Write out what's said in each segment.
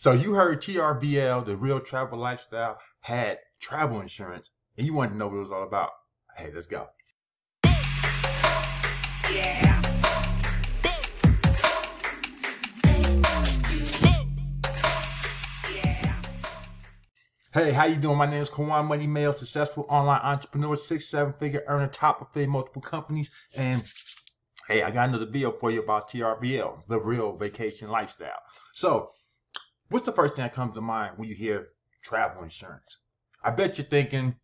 So you heard TRVL, the Real Travel Lifestyle, had travel insurance, and you wanted to know what it was all about. Hey, let's go. Yeah. Hey, how you doing? My name is Kawan Money Mail, successful online entrepreneur, 6-7 figure earner, top of multiple companies. And hey, I got another video for you about TRVL, the Real Vacation Lifestyle. So what's the first thing that comes to mind when you hear travel insurance? I bet you're thinking,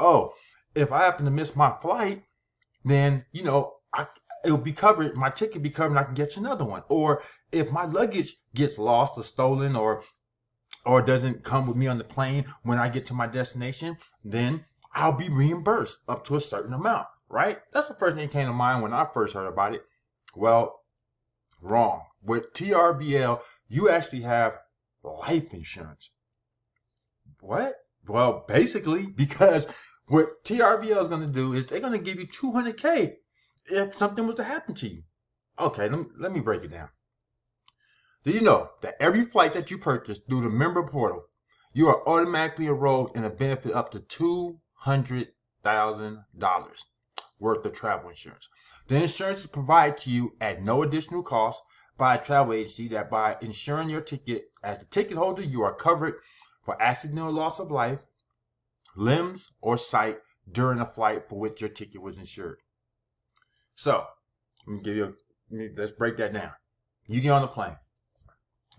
oh, if I happen to miss my flight, then, you know, it'll be covered, my ticket be covered and I can get you another one. Or if my luggage gets lost or stolen or doesn't come with me on the plane when I get to my destination, then I'll be reimbursed up to a certain amount, right? That's the first thing that came to mind when I first heard about it. Well, wrong. With TRVL, you actually have life insurance. What? Well, basically, because what TRVL is going to do is they're going to give you $200K if something was to happen to you. Okay, let me break it down. Do you know that every flight that you purchase through the member portal, you are automatically enrolled in a benefit up to $200,000 worth of travel insurance? The insurance is provided to you at no additional cost by a travel agency that by insuring your ticket as the ticket holder, you are covered for accidental loss of life, limbs, or sight during a flight for which your ticket was insured. So, let's break that down. You get on the plane.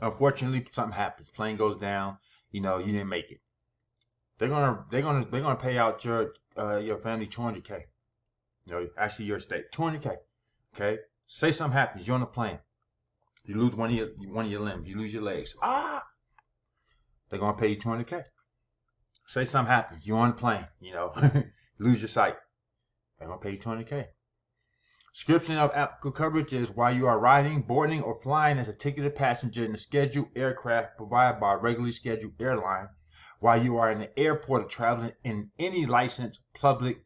Unfortunately, something happens. Plane goes down. You know, you didn't make it. They're gonna pay out your family $200K. You know, actually your estate $200K. Okay. Say something happens. You're on the plane. You lose one of your limbs. You lose your legs. They're gonna pay you $200K. Say something happens. You're on the plane. You know, lose your sight. They're gonna pay you $200K. Description of applicable coverage is while you are riding, boarding, or flying as a ticketed passenger in a scheduled aircraft provided by a regularly scheduled airline, while you are in the airport or traveling in any licensed public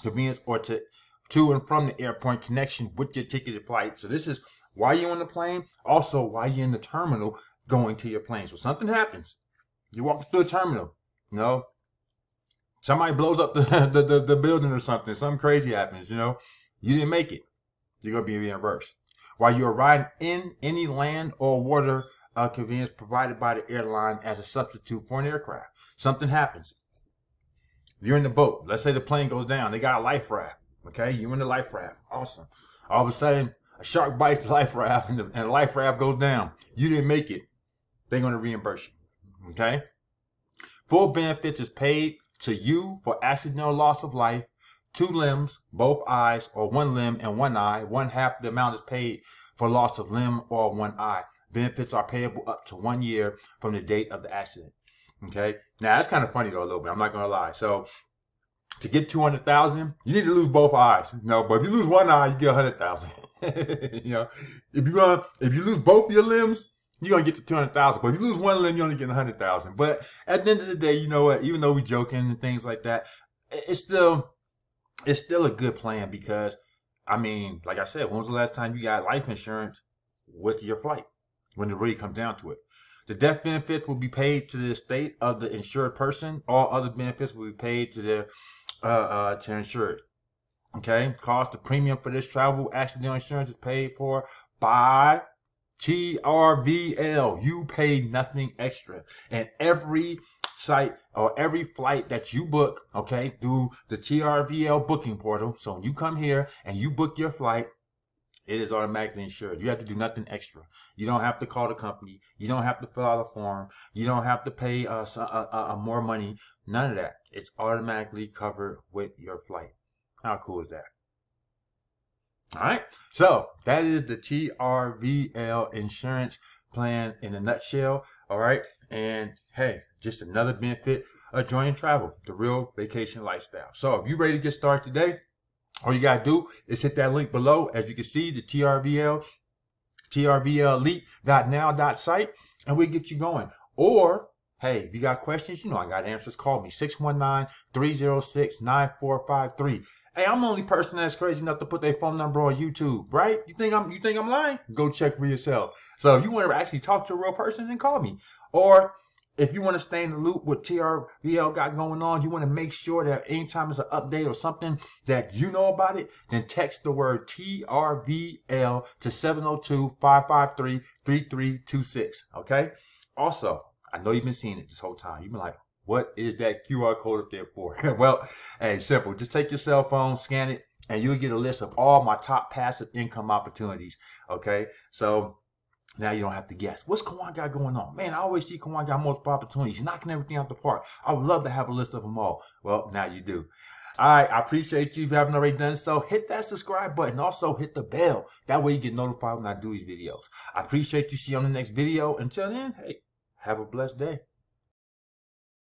convenience or to and from the airport in connection with your ticketed flight. So this is while you're on the plane, also while you're in the terminal going to your plane. So something happens. You walk through the terminal, you know, somebody blows up the building or something crazy happens, you know. You didn't make it. You're going to be reimbursed. While you're riding in any land or water convenience provided by the airline as a substitute for an aircraft. Something happens. You're in the boat. Let's say the plane goes down. They got a life raft. Okay? You're in the life raft. Awesome. All of a sudden, a shark bites the life raft and the life raft goes down. You didn't make it. They're going to reimburse you. Okay? Full benefits is paid to you for accidental loss of life, 2 limbs, both eyes, or 1 limb and 1 eye. 1/2 the amount is paid for loss of limb or 1 eye. Benefits are payable up to 1 year from the date of the accident. Okay. Now that's kind of funny though a little bit. I'm not gonna lie. So to get 200,000, you need to lose both eyes. No, but if you lose 1 eye, you get 100,000. You know, if you lose both your limbs, you're gonna get to 200,000. But if you lose 1 limb, you only get 100,000. But at the end of the day, you know what? Even though we're joking and things like that, it's still a good plan because, I mean, like I said, when was the last time you got life insurance with your flight? When it really comes down to it. The death benefits will be paid to the estate of the insured person. All other benefits will be paid to the insured. Okay? Cost, the premium for this travel accident insurance is paid for by TRVL. You pay nothing extra. And every site or every flight that you book, okay, through the TRVL booking portal. So when you come here and you book your flight, it is automatically insured. You have to do nothing extra. You don't have to call the company. You don't have to fill out a form. You don't have to pay more money. None of that. It's automatically covered with your flight. How cool is that? All right. So that is the TRVL insurance plan in a nutshell. All right. And hey, just another benefit of joining travel, the Real Vacation Lifestyle. So if you're ready to get started today, all you got to do is hit that link below. As you can see, the TRVLelite.now.site, and we'll get you going. Or, hey, if you got questions, you know I got answers. Call me, 619-306-9453. Hey, I'm the only person that's crazy enough to put their phone number on YouTube, right? You think I'm lying? Go check for yourself. So if you want to actually talk to a real person, then call me. Or if you want to stay in the loop with TRVL got going on, you want to make sure that anytime there's an update or something that you know about it, then text the word TRVL to 702-553-3326. Okay? Also, I know you've been seeing it this whole time. You've been like, what is that QR code up there for? Well, hey, simple. Just take your cell phone, scan it, and you'll get a list of all my top passive income opportunities. Okay? So now you don't have to guess. What's Kawan got going on? Man, I always see Kawan got multiple opportunities. He's knocking everything out the park. I would love to have a list of them all. Well, now you do. All right, I appreciate you. If you haven't already done so, hit that subscribe button. Also, hit the bell. That way you get notified when I do these videos. I appreciate you. See you on the next video. Until then, hey, have a blessed day.